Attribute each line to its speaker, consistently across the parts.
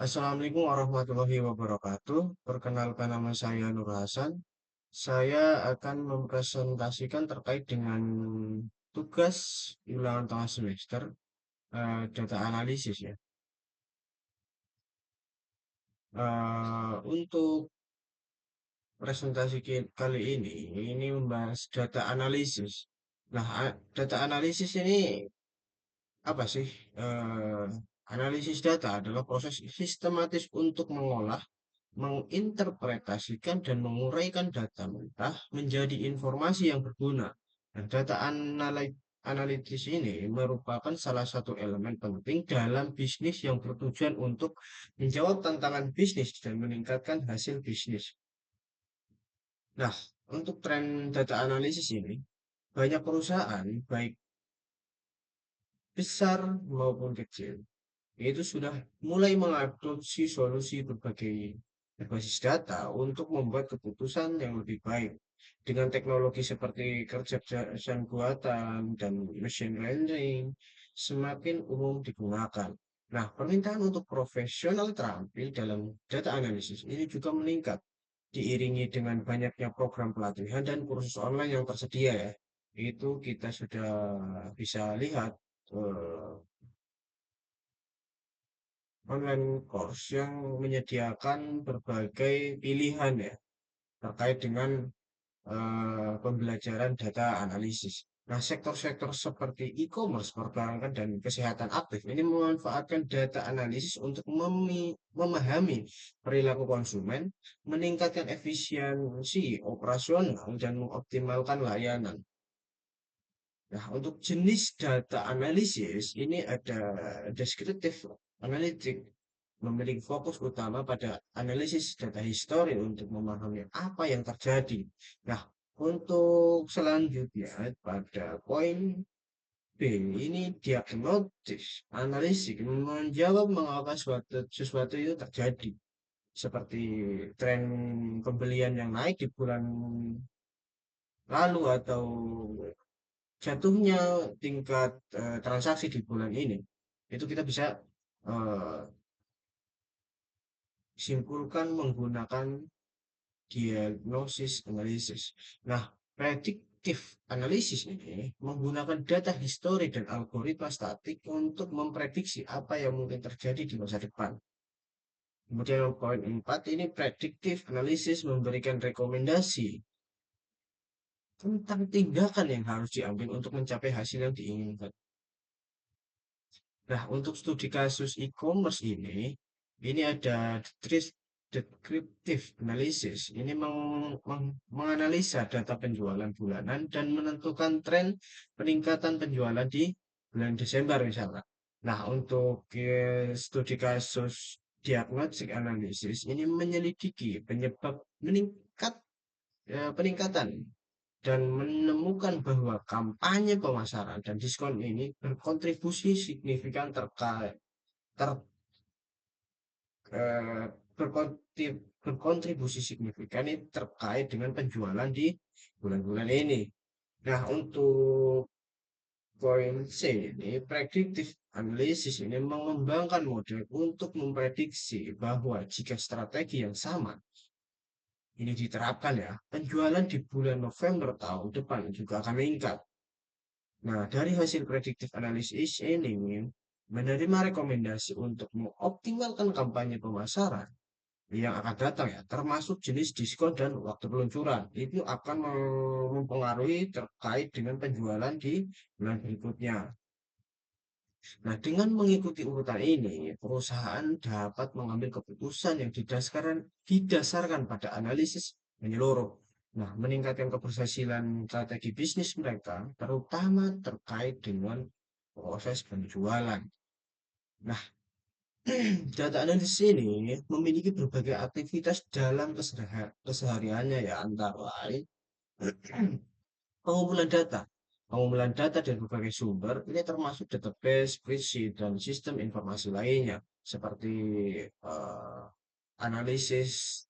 Speaker 1: Assalamualaikum warahmatullahi wabarakatuh. Perkenalkan nama saya Nur Hasan. Saya akan mempresentasikan terkait dengan tugas ulangan tengah semester data analisis ya. Untuk presentasi kali ini membahas data analisis. Nah, data analisis ini apa sih? Eh, Analisis data adalah proses sistematis untuk mengolah, menginterpretasikan dan menguraikan data mentah menjadi informasi yang berguna. Dan data analitis ini merupakan salah satu elemen penting dalam bisnis yang bertujuan untuk menjawab tantangan bisnis dan meningkatkan hasil bisnis. Nah, untuk tren data analisis ini, banyak perusahaan, baik besar maupun kecil, itu sudah mulai mengadopsi solusi berbasis data untuk membuat keputusan yang lebih baik. Dengan teknologi seperti kecerdasan buatan dan machine learning semakin umum digunakan. Nah, permintaan untuk profesional terampil dalam data analisis ini juga meningkat, diiringi dengan banyaknya program pelatihan dan kursus online yang tersedia ya. Itu kita sudah bisa lihat eh, online course yang menyediakan berbagai pilihan ya terkait dengan pembelajaran data analisis. Nah, sektor-sektor seperti e-commerce, perbankan, dan kesehatan aktif ini memanfaatkan data analisis untuk memahami perilaku konsumen, meningkatkan efisiensi operasional, dan mengoptimalkan layanan. Nah, untuk jenis data analisis ini ada deskriptif analitik, memiliki fokus utama pada analisis data histori untuk memahami apa yang terjadi. Nah, untuk selanjutnya pada poin B ini diagnostis analisis menjawab mengapa sesuatu itu terjadi seperti tren pembelian yang naik di bulan lalu atau jatuhnya tingkat transaksi di bulan ini. Itu kita bisa eh, simpulkan menggunakan diagnosis analisis. Nah, prediktif analisis ini menggunakan data histori dan algoritma statik untuk memprediksi apa yang mungkin terjadi di masa depan. Kemudian poin 4 ini prediktif analisis memberikan rekomendasi tentang tindakan yang harus diambil untuk mencapai hasil yang diinginkan. Nah, untuk studi kasus e-commerce ini ada descriptive analysis. Ini menganalisa data penjualan bulanan dan menentukan tren peningkatan penjualan di bulan Desember misalnya. Nah, untuk studi kasus diagnostic analysis ini menyelidiki penyebab peningkatan dan menemukan bahwa kampanye pemasaran dan diskon ini berkontribusi signifikan ter, eh, berkontribusi signifikan ini terkait dengan penjualan di bulan-bulan ini. Nah, untuk poin C ini, predictive analysis ini mengembangkan model untuk memprediksi bahwa jika strategi yang sama ini diterapkan ya, penjualan di bulan November tahun depan juga akan meningkat. Nah, dari hasil predictive analysis ini menerima rekomendasi untuk mengoptimalkan kampanye pemasaran yang akan datang ya, termasuk jenis diskon dan waktu peluncuran. Itu akan mempengaruhi terkait dengan penjualan di bulan berikutnya. Nah, dengan mengikuti urutan ini, perusahaan dapat mengambil keputusan yang didasarkan pada analisis menyeluruh. Nah, meningkatkan keberhasilan strategi bisnis mereka, terutama terkait dengan proses penjualan. Nah, data analisis ini memiliki berbagai aktivitas dalam kesehariannya ya, antara lain pengumpulan data. Pengumpulan data dari berbagai sumber ini termasuk database, spreadsheet, dan sistem informasi lainnya seperti eh, analisis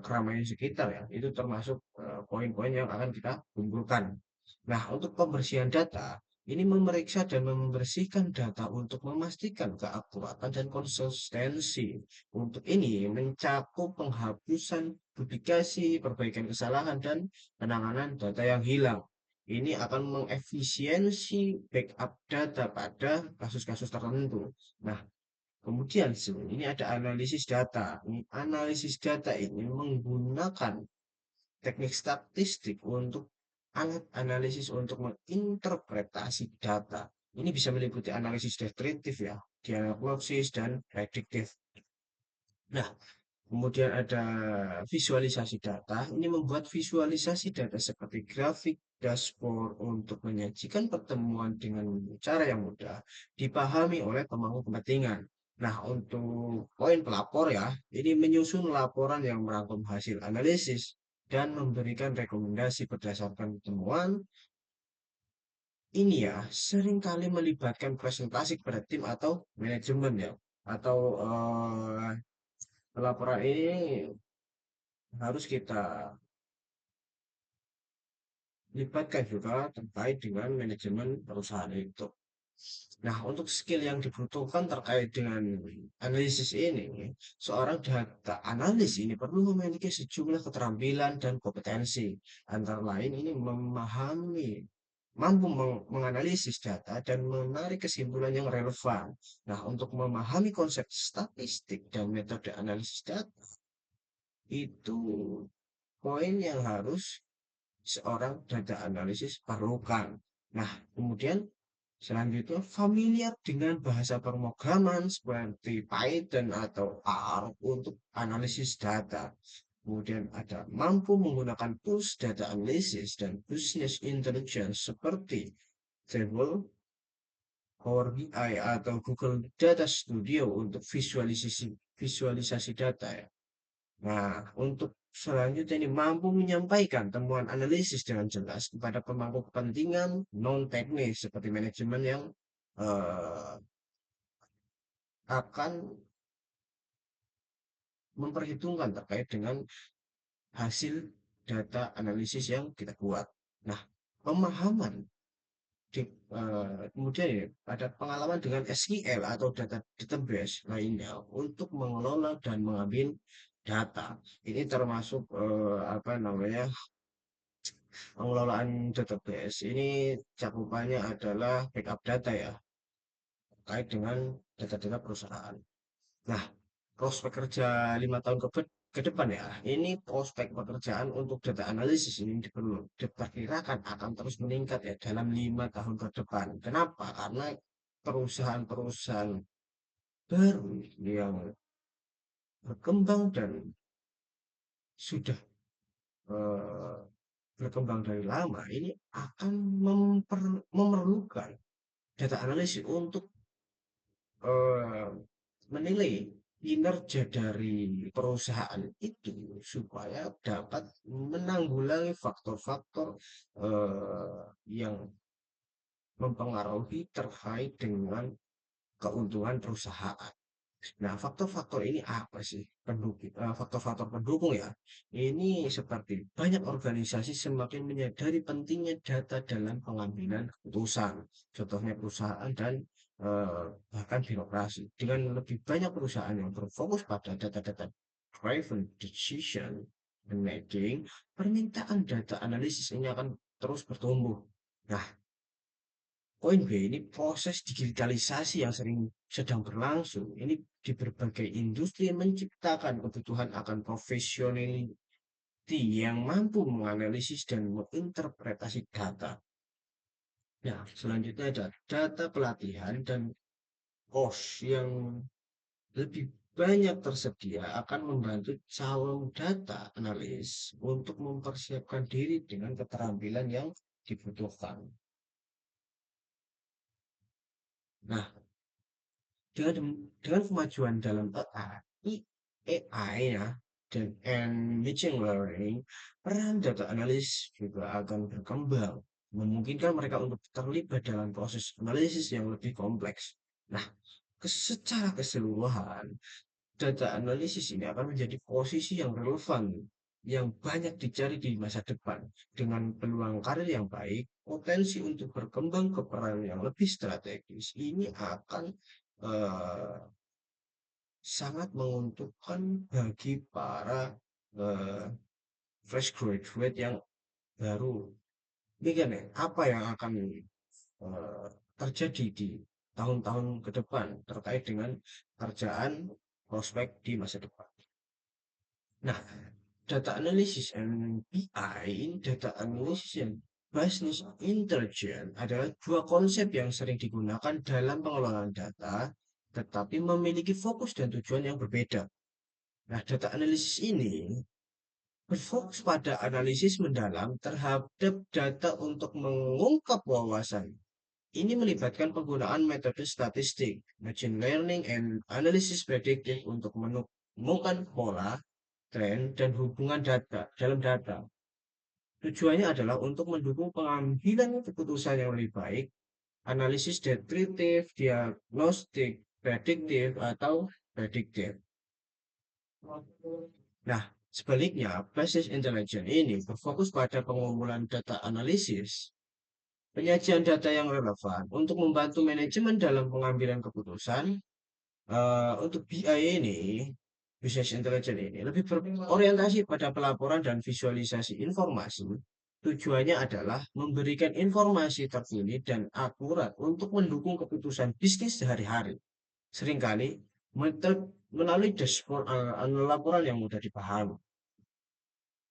Speaker 1: keramaian sekitar ya. Itu termasuk poin-poin yang akan kita kumpulkan. Nah, untuk pembersihan data, Ini memeriksa dan membersihkan data untuk memastikan keakuratan dan konsistensi. Untuk ini mencakup penghapusan duplikasi, perbaikan kesalahan, dan penanganan data yang hilang. Ini akan mengefisiensi backup data pada kasus-kasus tertentu. Nah, kemudian ini ada analisis data. Analisis data ini menggunakan teknik statistik untuk alat analisis untuk menginterpretasi data. Ini bisa meliputi analisis deskriptif ya, diagnosis dan prediktif. Nah, kemudian ada visualisasi data. Ini membuat visualisasi data seperti grafik, dashboard untuk menyajikan pertemuan dengan cara yang mudah dipahami oleh pemangku kepentingan. Nah, untuk poin pelapor ya, ini menyusun laporan yang merangkum hasil analisis dan memberikan rekomendasi berdasarkan temuan. Ini ya, seringkali melibatkan presentasi kepada tim atau manajemen ya, atau pelaporan ini harus kita libatkan juga terkait dengan manajemen perusahaan itu. Nah, untuk skill yang dibutuhkan terkait dengan analisis ini, seorang data analis ini perlu memiliki sejumlah keterampilan dan kompetensi. Antara lain ini mampu menganalisis data dan menarik kesimpulan yang relevan. Nah, untuk memahami konsep statistik dan metode analisis data, itu poin yang harus seorang data analisis perlukan. Nah, kemudian selanjutnya familiar dengan bahasa pemrograman seperti Python atau R untuk analisis data. Kemudian ada mampu menggunakan tools data analysis dan business intelligence seperti Tableau, Power BI atau Google Data Studio untuk visualisasi data ya. Nah, untuk selanjutnya ini mampu menyampaikan temuan analisis dengan jelas kepada pemangku kepentingan non-teknis seperti manajemen yang eh, akan memperhitungkan terkait dengan hasil data analisis yang kita buat. Nah, pemahaman kemudian ya, ada pengalaman dengan SQL atau data database lainnya untuk mengelola dan mengambil data. Ini termasuk apa namanya pengelolaan database. Ini cakupannya adalah backup data ya, terkait dengan data-data perusahaan. Nah, prospek kerja 5 tahun ke depan ya, ini prospek pekerjaan untuk data analisis ini diperkirakan akan terus meningkat ya dalam 5 tahun ke depan. Kenapa? Karena perusahaan-perusahaan baru yang berkembang dan sudah eh, berkembang dari lama ini akan memerlukan data analisis untuk eh, menilai kinerja dari perusahaan itu supaya dapat menanggulangi faktor-faktor yang mempengaruhi terkait dengan keuntungan perusahaan. Nah, faktor-faktor ini apa sih? Faktor-faktor pendukung ya. Ini seperti banyak organisasi semakin menyadari pentingnya data dalam pengambilan keputusan. Contohnya perusahaan dan bahkan birokrasi. Dengan lebih banyak perusahaan yang berfokus pada data-data driven decision making, permintaan data analisis ini akan terus bertumbuh. Nah, poin B ini proses digitalisasi yang sedang berlangsung. Ini di berbagai industri menciptakan kebutuhan akan profesionality yang mampu menganalisis dan menginterpretasi data. Nah, selanjutnya ada data pelatihan dan course yang lebih banyak tersedia akan membantu calon data analis untuk mempersiapkan diri dengan keterampilan yang dibutuhkan. Nah, dengan kemajuan dalam AI ya dan machine learning, peran data analis juga akan berkembang, memungkinkan mereka untuk terlibat dalam proses analisis yang lebih kompleks. Nah, secara keseluruhan, data analisis ini akan menjadi posisi yang relevan yang banyak dicari di masa depan. Dengan peluang karir yang baik, potensi untuk berkembang ke peran yang lebih strategis ini akan eh, sangat menguntungkan bagi para eh, fresh graduate yang baru. Ini kan ya, apa yang akan eh, terjadi di tahun-tahun ke depan terkait dengan kerjaan prospek di masa depan. Nah, data analysis and BI, data analysis and business intelligence adalah dua konsep yang sering digunakan dalam pengelolaan data, tetapi memiliki fokus dan tujuan yang berbeda. Nah, data analisis ini berfokus pada analisis mendalam terhadap data untuk mengungkap wawasan. Ini melibatkan penggunaan metode statistik, machine learning, and analysis predictive untuk menemukan pola, tren, dan hubungan data dalam data. Tujuannya adalah untuk mendukung pengambilan keputusan yang lebih baik, analisis deskriptif, diagnostik, prediktif, atau prediktif. Nah, sebaliknya, basis intelligence ini berfokus pada pengumpulan data analisis, penyajian data yang relevan untuk membantu manajemen dalam pengambilan keputusan. Untuk BI ini, Business Intelligence ini, lebih berorientasi pada pelaporan dan visualisasi informasi. Tujuannya adalah memberikan informasi terkini dan akurat untuk mendukung keputusan bisnis sehari-hari. Seringkali melalui dashboard laporan yang mudah dipahami.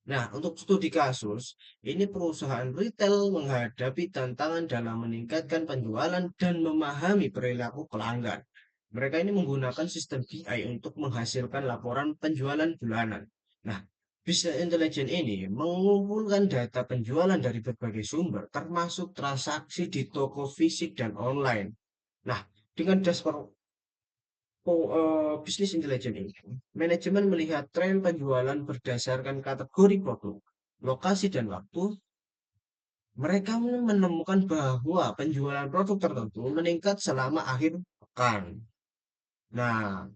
Speaker 1: Nah, untuk studi kasus, ini perusahaan retail menghadapi tantangan dalam meningkatkan penjualan dan memahami perilaku pelanggan. Mereka ini menggunakan sistem BI untuk menghasilkan laporan penjualan bulanan. Nah, Business Intelligence ini mengumpulkan data penjualan dari berbagai sumber, termasuk transaksi di toko fisik dan online. Nah, dengan dashboard bisnis intelijen ini, manajemen melihat tren penjualan berdasarkan kategori produk, lokasi, dan waktu. Mereka menemukan bahwa penjualan produk tertentu meningkat selama akhir pekan. Nah,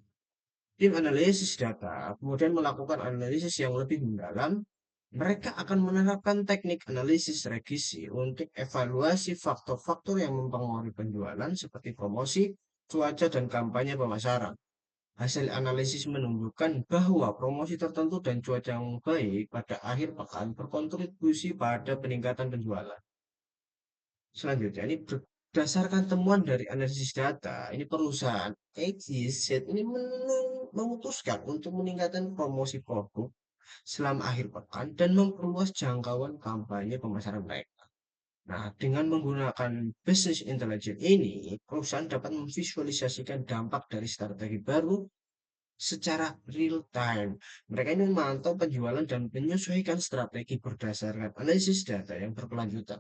Speaker 1: tim analisis data kemudian melakukan analisis yang lebih mendalam. Mereka akan menerapkan teknik analisis regresi untuk evaluasi faktor-faktor yang mempengaruhi penjualan seperti promosi, cuaca, dan kampanye pemasaran. Hasil analisis menunjukkan bahwa promosi tertentu dan cuaca yang baik pada akhir pekan berkontribusi pada peningkatan penjualan. Selanjutnya, ini berdasarkan temuan dari analisis data, ini perusahaan XYZ ini memutuskan untuk meningkatkan promosi produk selama akhir pekan dan memperluas jangkauan kampanye pemasaran mereka. Nah, dengan menggunakan business intelligence ini, perusahaan dapat memvisualisasikan dampak dari strategi baru secara real time. Mereka ini memantau penjualan dan menyesuaikan strategi berdasarkan analisis data yang berkelanjutan.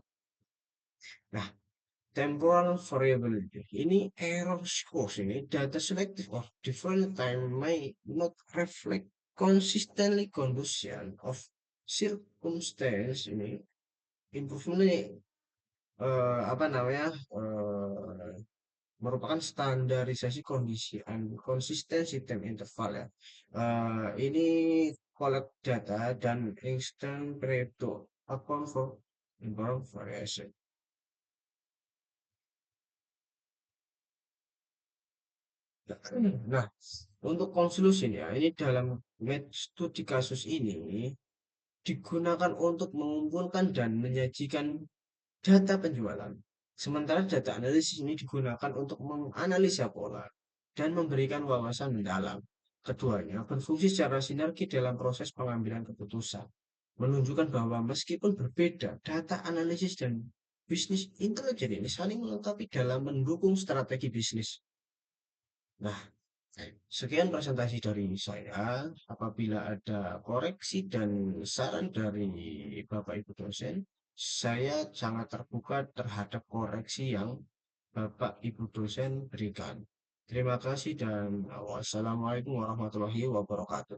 Speaker 1: Nah, temporal variability ini error scores ini data selective of different time may not reflect consistently condition of circumstance ini improvement ini apa namanya merupakan standarisasi kondisi and konsistensi time interval ya. Ini collect data dan instant predictor account for inform variation. Nah, untuk konklusinya, ini dalam studi kasus ini digunakan untuk mengumpulkan dan menyajikan data penjualan. Sementara data analisis ini digunakan untuk menganalisa pola dan memberikan wawasan mendalam. Keduanya berfungsi secara sinergi dalam proses pengambilan keputusan, menunjukkan bahwa meskipun berbeda, data analisis dan bisnis intelijen ini saling melengkapi dalam mendukung strategi bisnis. Nah, sekian presentasi dari saya. Apabila ada koreksi dan saran dari Bapak Ibu dosen, saya sangat terbuka terhadap koreksi yang Bapak Ibu dosen berikan. Terima kasih dan wassalamualaikum warahmatullahi wabarakatuh.